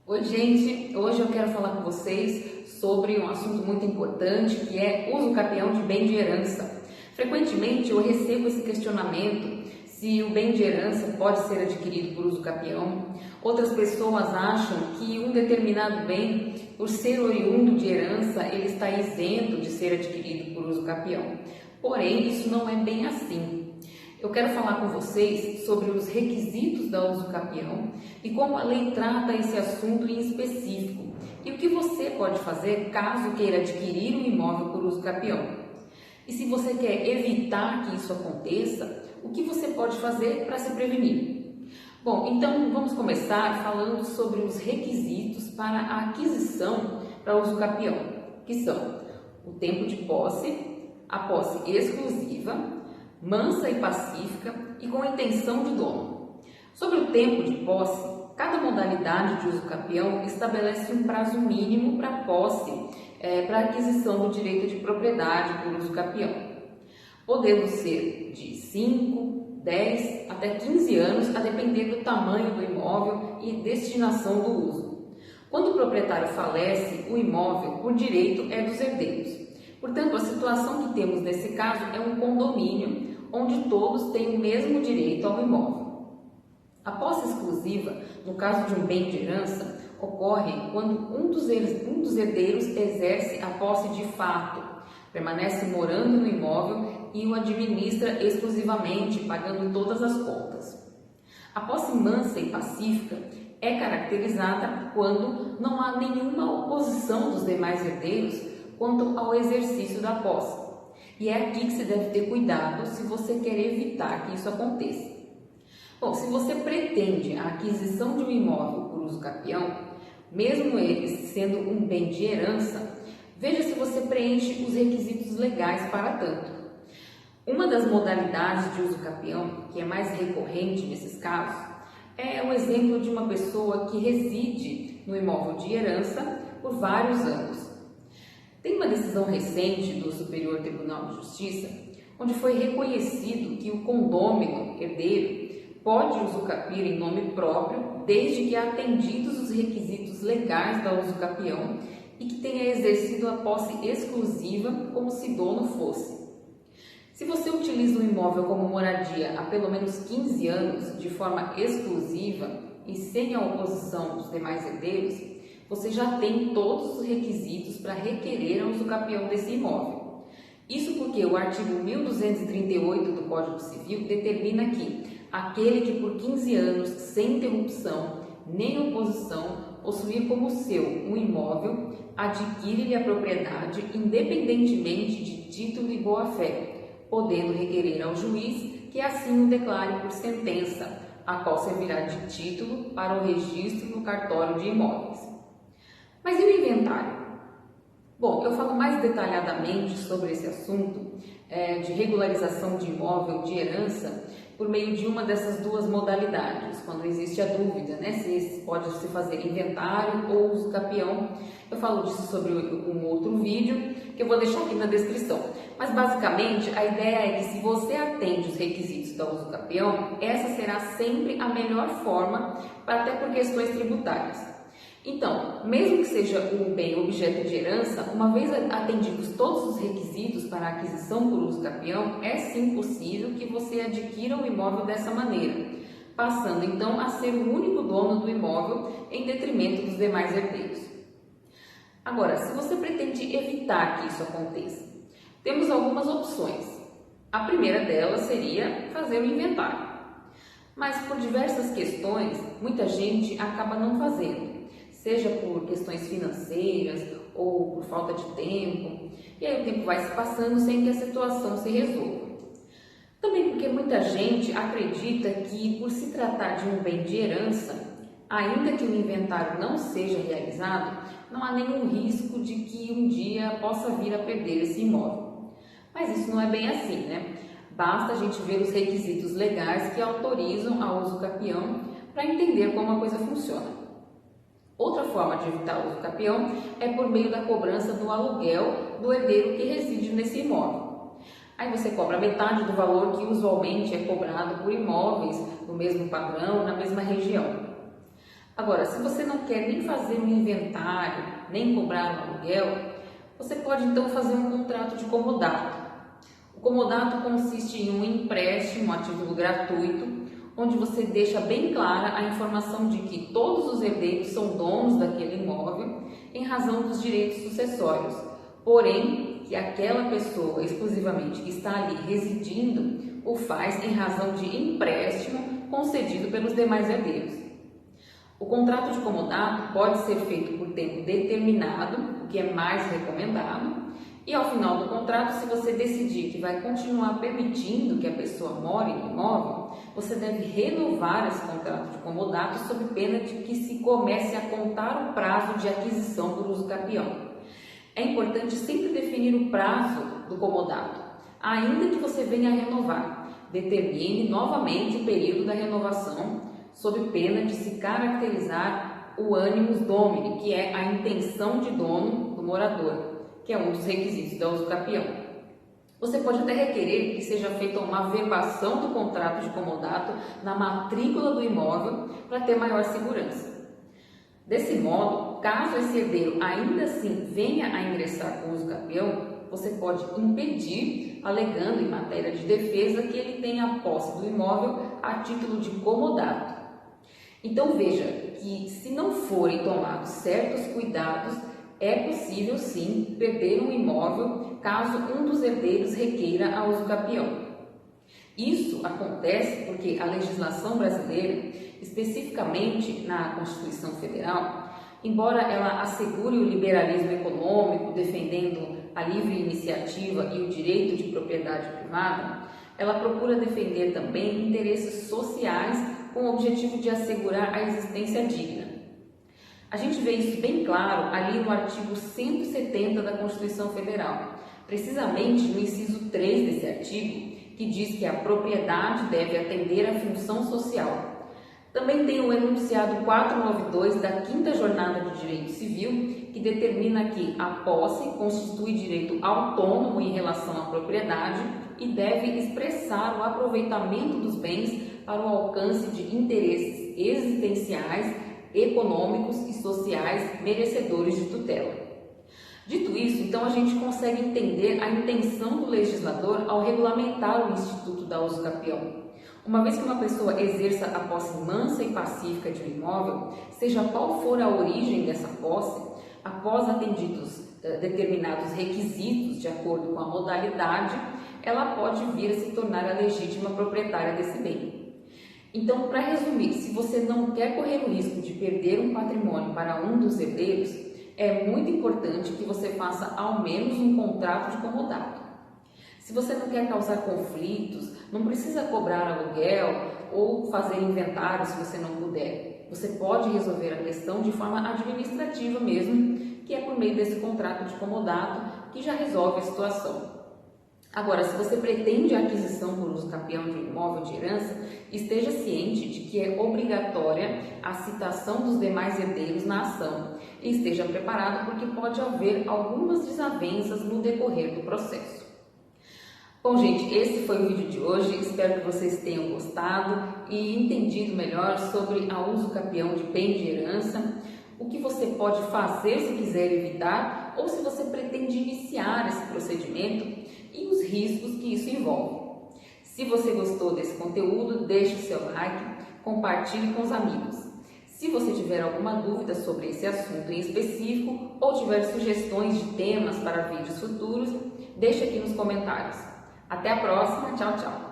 Oi, gente! Hoje eu quero falar com vocês sobre um assunto muito importante que é uso capião de bem de herança. Frequentemente eu recebo esse questionamento se o bem de herança pode ser adquirido por uso capião. Outras pessoas acham que um determinado bem, por ser oriundo de herança, ele está isento de ser adquirido por uso capião. Porém, isso não é bem assim. Eu quero falar com vocês sobre os requisitos da uso capião e como a lei trata esse assunto em específico e o que você pode fazer caso queira adquirir um imóvel por uso capião. E se você quer evitar que isso aconteça, o que você pode fazer para se prevenir? Bom, então vamos começar falando sobre os requisitos para a aquisição para uso capião, que são o tempo de posse, a posse exclusiva, mansa e pacífica e com intenção de dono. Sobre o tempo de posse, cada modalidade de uso capião estabelece um prazo mínimo para posse, para aquisição do direito de propriedade por uso capião, podendo ser de 5, 10 até 15 anos, a depender do tamanho do imóvel e destinação do uso. Quando o proprietário falece, o imóvel, por direito, é dos herdeiros. Portanto, a situação que temos nesse caso é um condomínio, onde todos têm o mesmo direito ao imóvel. A posse exclusiva, no caso de um bem de herança, ocorre quando um dos herdeiros exerce a posse de fato, permanece morando no imóvel e o administra exclusivamente, pagando todas as contas. A posse mansa e pacífica é caracterizada quando não há nenhuma oposição dos demais herdeiros quanto ao exercício da posse. E é aqui que se deve ter cuidado se você quer evitar que isso aconteça. Bom, se você pretende a aquisição de um imóvel por uso capião, mesmo ele sendo um bem de herança, veja se você preenche os requisitos legais para tanto. Uma das modalidades de uso capião, que é mais recorrente nesses casos, é o exemplo de uma pessoa que reside no imóvel de herança por vários anos. Tem uma decisão recente do Superior Tribunal de Justiça, onde foi reconhecido que o condômino herdeiro pode usucapir em nome próprio, desde que atendidos os requisitos legais da usucapião e que tenha exercido a posse exclusiva como se dono fosse. Se você utiliza um imóvel como moradia há pelo menos 15 anos, de forma exclusiva e sem a oposição dos demais herdeiros, você já tem todos os requisitos para requerer a usucapião desse imóvel. Isso porque o artigo 1238 do Código Civil determina que aquele que por 15 anos, sem interrupção nem oposição, possuir como seu um imóvel, adquire-lhe a propriedade independentemente de título e boa-fé, podendo requerer ao juiz que assim o declare por sentença, a qual servirá de título para o registro no cartório de imóveis. Mas e o inventário? Bom, eu falo mais detalhadamente sobre esse assunto de regularização de imóvel de herança por meio de uma dessas duas modalidades, quando existe a dúvida, se pode se fazer inventário ou uso capião. Eu falo disso sobre um outro vídeo que eu vou deixar aqui na descrição. Mas basicamente a ideia é que se você atende os requisitos da uso capião, essa será sempre a melhor forma, até por questões tributárias. Então, mesmo que seja um bem objeto de herança, uma vez atendidos todos os requisitos para a aquisição por uso capião, é sim possível que você adquira o imóvel dessa maneira, passando então a ser o único dono do imóvel em detrimento dos demais herdeiros. Agora, se você pretende evitar que isso aconteça, temos algumas opções. A primeira delas seria fazer o inventário, mas por diversas questões, muita gente acaba não fazendo, seja por questões financeiras ou por falta de tempo, e aí o tempo vai se passando sem que a situação se resolva. Também porque muita gente acredita que, por se tratar de um bem de herança, ainda que o inventário não seja realizado, não há nenhum risco de que um dia possa vir a perder esse imóvel. Mas isso não é bem assim, Basta a gente ver os requisitos legais que autorizam a uso capião para entender como a coisa funciona. Outra forma de evitar o uso capião é por meio da cobrança do aluguel do herdeiro que reside nesse imóvel. Aí você cobra metade do valor que usualmente é cobrado por imóveis no mesmo padrão, na mesma região. Agora, se você não quer nem fazer um inventário, nem cobrar um aluguel, você pode então fazer um contrato de comodato. O comodato consiste em um empréstimo a título gratuito, onde você deixa bem clara a informação de que todos os herdeiros são donos daquele imóvel em razão dos direitos sucessórios, porém que aquela pessoa exclusivamente que está ali residindo o faz em razão de empréstimo concedido pelos demais herdeiros. O contrato de comodato pode ser feito por tempo determinado, o que é mais recomendado, e ao final do contrato, se você decidir que vai continuar permitindo que a pessoa more no imóvel, você deve renovar esse contrato de comodato sob pena de que se comece a contar o prazo de aquisição por uso capião. É importante sempre definir o prazo do comodato, ainda que você venha a renovar. Determine novamente o período da renovação, sob pena de se caracterizar o animus domini, que é a intenção de dono do morador, que é um dos requisitos da uso capião. Você pode até requerer que seja feita uma verbação do contrato de comodato na matrícula do imóvel para ter maior segurança. Desse modo, caso esse herdeiro ainda assim venha a ingressar com uso capião, você pode impedir, alegando em matéria de defesa que ele tenha a posse do imóvel a título de comodato. Então veja que, se não forem tomados certos cuidados, é possível sim perder um imóvel caso um dos herdeiros requeira a uso capião. Isso acontece porque a legislação brasileira, especificamente na Constituição Federal, embora ela assegure o liberalismo econômico, defendendo a livre iniciativa e o direito de propriedade privada, ela procura defender também interesses sociais com o objetivo de assegurar a existência digna. A gente vê isso bem claro ali no artigo 170 da Constituição Federal, precisamente no inciso 3 desse artigo, que diz que a propriedade deve atender à função social. Também tem o enunciado 492 da 5ª Jornada de Direito Civil, que determina que a posse constitui direito autônomo em relação à propriedade e deve expressar o aproveitamento dos bens para o alcance de interesses existenciais, econômicos e sociais merecedores de tutela. Dito isso, então a gente consegue entender a intenção do legislador ao regulamentar o Instituto da uso capião. Uma vez que uma pessoa exerça a posse mansa e pacífica de um imóvel, seja qual for a origem dessa posse, após atendidos determinados requisitos de acordo com a modalidade, ela pode vir a se tornar a legítima proprietária desse bem. Então, para resumir, se você não quer correr o risco de perder um patrimônio para um dos herdeiros, é muito importante que você faça ao menos um contrato de comodato. Se você não quer causar conflitos, não precisa cobrar aluguel ou fazer inventário se você não puder. Você pode resolver a questão de forma administrativa mesmo, que é por meio desse contrato de comodato que já resolve a situação. Agora, se você pretende a aquisição por uso capião de um imóvel de herança, esteja ciente de que é obrigatória a citação dos demais herdeiros na ação e esteja preparado porque pode haver algumas desavenças no decorrer do processo. Bom, gente, esse foi o vídeo de hoje. Espero que vocês tenham gostado e entendido melhor sobre a uso capião de bem de herança, o que você pode fazer se quiser evitar ou se você pretende iniciar esse procedimento e os riscos que isso envolve. Se você gostou desse conteúdo, deixe o seu like, compartilhe com os amigos. Se você tiver alguma dúvida sobre esse assunto em específico ou tiver sugestões de temas para vídeos futuros, deixe aqui nos comentários. Até a próxima, tchau, tchau!